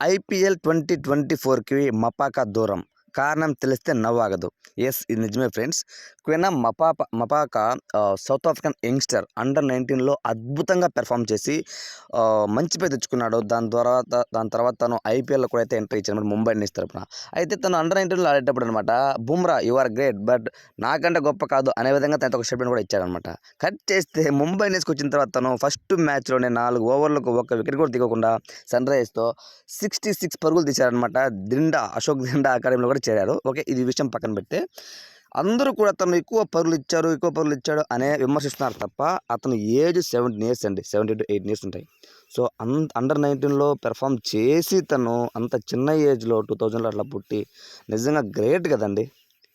IPL 2024కి Maphaka దూరం. కారణం తెలిస్తే నవ్వాగదు. యెస్, ఇది నిజమే friends. Kwena Maphaka South African youngster అండర్-19లో అద్భుతంగా పెర్ఫార్మ్ చేసి మంచి పేరు తెచ్చుకున్నాడు. దాని తర్వాత తను ఐపీఎల్‌లో కూడా అయితే ఎంట్రీ ఇచ్చాడన్నమాట ముంబై ఇండియన్స్ తరపున. అయితే తను అండర్-19లో ఆడేటప్పుడు అనమాట, Bumrah you are great but నాకంటే గొప్ప కాదు అనే విధంగా తనతో ఒక స్టేట్మెంట్ కూడా ఇచ్చాడనమాట. కట్ చేస్తే ముంబై ఇండియన్స్‌కి వచ్చిన తర్వాత తను ఫస్ట్ మ్యాచ్‌లోనే 4 ఓవర్లకు ఒక్క వికెట్ కూడా దిగకుండా సన్‌రైజర్స్‌తో 66 పరుగులు తీశారనమాట. అశోక్ దిండా అకాడమీలో కూడా చేరారు. ఓకే, ఇది విషయం పక్కన పెడితే అందరూ కూడా తను ఎక్కువ పరుగులు ఇచ్చాడు అనే విమర్శిస్తున్నారు తప్ప అతను ఏజ్ 17 ఇయర్స్ అండి. 17-18 ఇయర్స్ ఉంటాయి. సో అండర్-19లో పెర్ఫామ్ చేసి తను అంత చిన్న ఏజ్లో 2000లో అట్లా పుట్టి నిజంగా గ్రేట్ కదండి.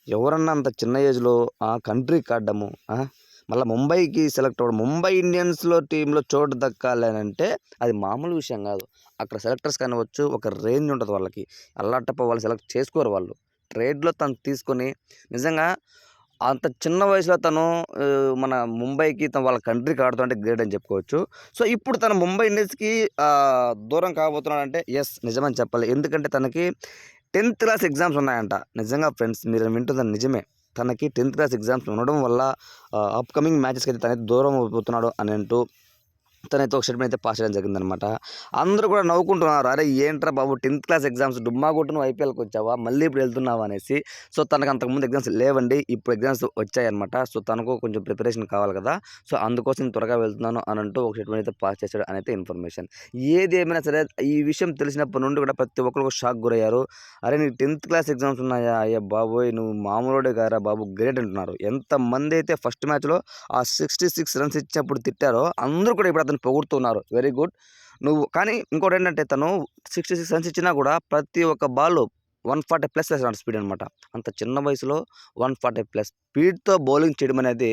ఎవరన్నా అంత చిన్న ఏజ్లో కంట్రీకి ఆడడము, మళ్ళీ ముంబైకి సెలెక్ట్ అవ్వడం, ముంబై ఇండియన్స్లో టీంలో చోటు దక్కాలనంటే అది మామూలు విషయం కాదు. అక్కడ సెలెక్టర్స్ కానివచ్చు, ఒక రేంజ్ ఉంటుంది వాళ్ళకి. అల్లాటప్ప వాళ్ళు సెలెక్ట్ చేసుకోరు. వాళ్ళు ట్రేడ్లో తను తీసుకొని నిజంగా అంత చిన్న వయసులో తను మన ముంబైకి వాళ్ళ కంట్రీకి ఆడుతుంటే గ్రేట్ అని చెప్పుకోవచ్చు. సో ఇప్పుడు తను ముంబై ఇండియన్స్కి దూరం కాబోతున్నాడంటే ఎస్, నిజమని చెప్పాలి. ఎందుకంటే తనకి 10th క్లాస్ ఎగ్జామ్స్ ఉన్నాయంట. నిజంగా ఫ్రెండ్స్, మీరు వింటుంది నిజమే. తనకి 10th క్లాస్ ఎగ్జామ్స్ ఉండడం వల్ల అప్కమింగ్ మ్యాచెస్కి అయితే తనైతే దూరం అయిపోతున్నాడు అని అంటూ తనైతే ఒక స్టేట్మెంట్ అయితే పాస్ చేయడం జరిగిందనమాట. అందరూ కూడా నవ్వుకుంటున్నారు, అరే ఏంట్రా బాబు 10th క్లాస్ ఎగ్జామ్స్ డుమ్మా కొట్టు నువ్వు ఐపీఎల్కి వచ్చావా, మళ్ళీ ఇప్పుడు వెళ్తున్నావా అనేసి. సో తనకు అంతకుముందు ఎగ్జామ్స్ లేవండి, ఇప్పుడు ఎగ్జామ్స్ వచ్చాయన్నమాట. సో తనకు కొంచెం ప్రిపరేషన్ కావాలి కదా, సో అందుకోసం త్వరగా వెళ్తున్నాను అని అంటూ ఒక స్టేట్మెంట్ అయితే పాస్ చేశాడు అని అయితే ఇన్ఫర్మేషన్. ఏది ఏమైనా సరే ఈ విషయం తెలిసినప్పటి నుండి కూడా ప్రతి ఒక్కరు షాక్ గురయ్యారు. అరే నీకు 10th క్లాస్ ఎగ్జామ్స్ ఉన్నాయా, అయ్యా బాబోయ్ నువ్వు మామూలుడే కారా బాబు, గ్రేట్ అంటున్నారు. ఎంతమంది అయితే ఫస్ట్ మ్యాచ్లో ఆ 66 రన్స్ ఇచ్చినప్పుడు తిట్టారో అందరూ కూడా ఇప్పుడు అతను పొగుడుతున్నారు. వెరీ గుడ్ నువ్వు. కానీ ఇంకోటి ఏంటంటే తను 66 రన్స్ ఇచ్చినా కూడా ప్రతి ఒక్క బాల్ 140+ వేసాడు స్పీడ్ అనమాట. అంత చిన్న వయసులో 140+ స్పీడ్తో బౌలింగ్ చేయడం అనేది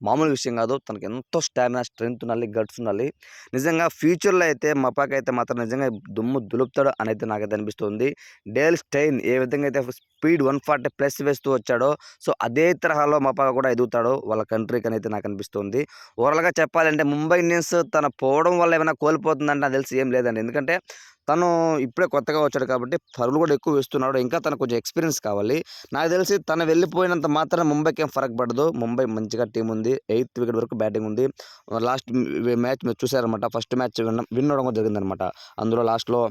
మామూలు విషయం కాదు. తనకి ఎంతో స్టామినా, స్ట్రెంగ్త్ ఉండాలి, గట్స్ ఉండాలి. నిజంగా ఫ్యూచర్లో అయితే మపాక్ అయితే మాత్రం నిజంగా దుమ్ము దులుపుతాడు అని అయితే నాకైతే అనిపిస్తుంది. డేల్ స్టైన్ ఏ విధంగా అయితే స్పీడ్ 140+ వేస్తూ వచ్చాడో, సో అదే తరహాలో మపాక కూడా ఎదుగుతాడో వాళ్ళ కంట్రీకి అని అయితే నాకు అనిపిస్తుంది. ఓవరాల్గా చెప్పాలంటే ముంబై ఇండియన్స్ తన పోవడం వల్ల ఏమైనా కోల్పోతుందంటే నాకు తెలిసి ఏం లేదండి. ఎందుకంటే తను ఇప్పుడే కొత్తగా వచ్చాడు కాబట్టి పరుగులు కూడా ఎక్కువ వేస్తున్నాడు. ఇంకా తనకు కొంచెం ఎక్స్పీరియన్స్ కావాలి. నాకు తెలిసి తను వెళ్ళిపోయినంత మాత్రం ముంబైకి ఏం ఫరక్ పడదు. ముంబై మంచిగా టీం ఉంది, 8th వికెట్ వరకు బ్యాటింగ్ ఉంది. లాస్ట్ మ్యాచ్ మీరు చూసారనమాట, ఫస్ట్ మ్యాచ్ విన్ అవ్వడం కూడా జరిగిందనమాట. అందులో లాస్ట్లో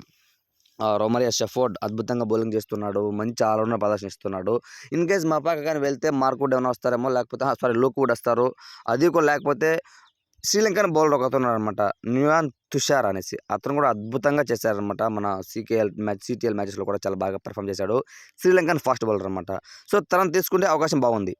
రొమారియో షెఫర్డ్ అద్భుతంగా బౌలింగ్ చేస్తున్నాడు, మంచి ఆల్రౌండర్ ప్రదర్శిస్తున్నాడు. ఇన్ కేస్ మపాక కానీ వెళ్తే మార్క్వుడ్ ఏమైనా వస్తారేమో, లేకపోతే లూక్వుడ్ వస్తారు. అది కూడా లేకపోతే శ్రీలంకన్ బౌలర్ ఒక అతను అనమాట, న్యూయాన్ తుషార్ అనేసి, అతను కూడా అద్భుతంగా చేశారనమాట. మన సిటిఎల్ మ్యాచెస్లో కూడా చాలా బాగా పెర్ఫామ్ చేశాడు. శ్రీలంకన్ ఫాస్ట్ బౌలర్ అనమాట. సో తనను తీసుకుంటే అవకాశం బాగుంది.